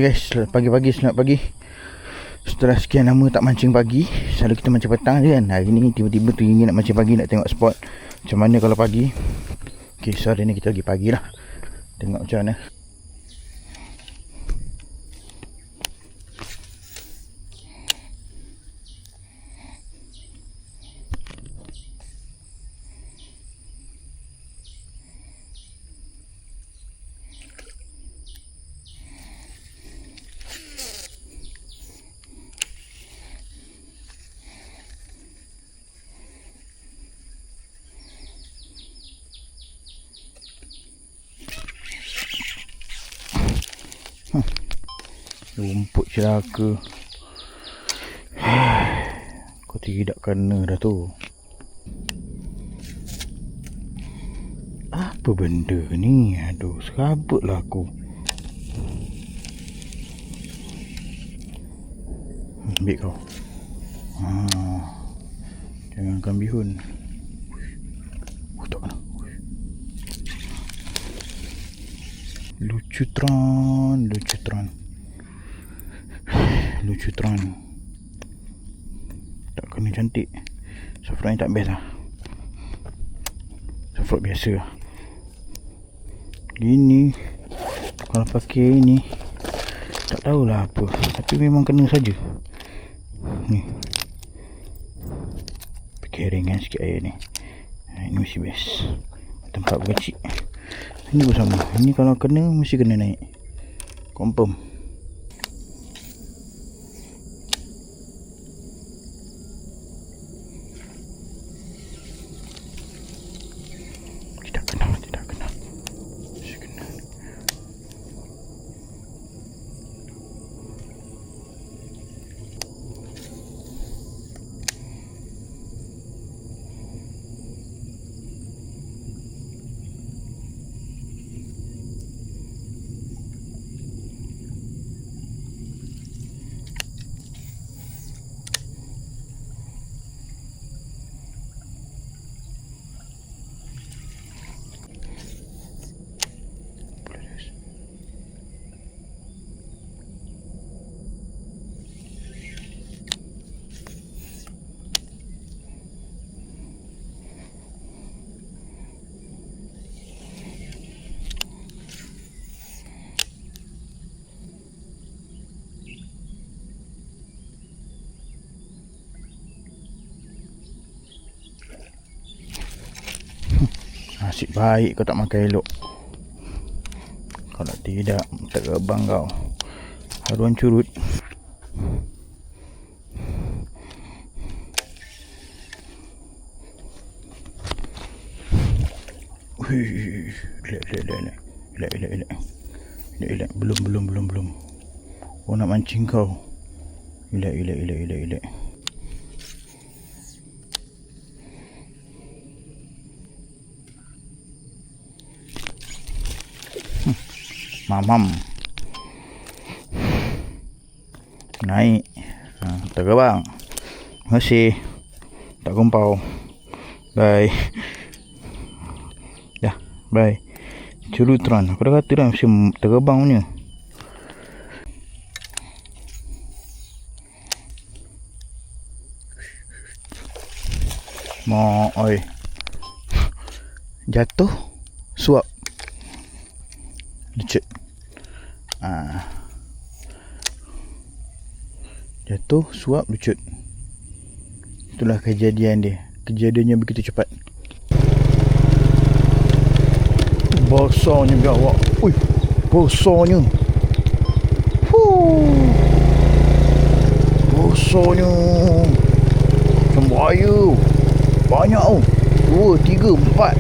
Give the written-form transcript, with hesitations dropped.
Okay guys, selamat pagi. Setelah sekian lama tak mancing pagi, selalu kita mancing petang je kan. Hari ni tiba-tiba teringin nak mancing pagi, nak tengok spot macam mana kalau pagi. Okay, so hari ni kita pergi pagi lah. Tengok macam mana. Rumput celaka. Kau tidak kena dah tu. Apa benda ni? Aduh, serabut lah aku. Ambil kau. Jangan kan bihun. Tak kena. Lucutron. Tak kena cantik. Safrot ni tak best lah. Safrot biasa lah. Gini kalau pakai ini tak tahulah apa, tapi memang kena saja. Ni pakai ringan sikit air ni. Ini mesti best. Tempat berkecik. Ini pun sama. Ini kalau kena mesti kena naik. Confirm. Tidak kena. Mesti kena. Nasib baik kau tak makan elok. Kalau tidak, terbang kau. Haruan curut. Elak. Belum. Oh, nak mancing kau. Elak. Mamam. Naik. Terbang. Terima kasih. Tak gumpau. Bye. Dah, bye. Curutron. Aku dah kata dah mesti terbang punya. Oi. Jatuh. Suap. Lucut. Jatuh, suap, lucut. Itulah kejadian dia. Kejadiannya begitu cepat. Besarnya biawak. Ui, besarnya. Besarnya. Macam buaya. Banyak tau. 2, 3, 4.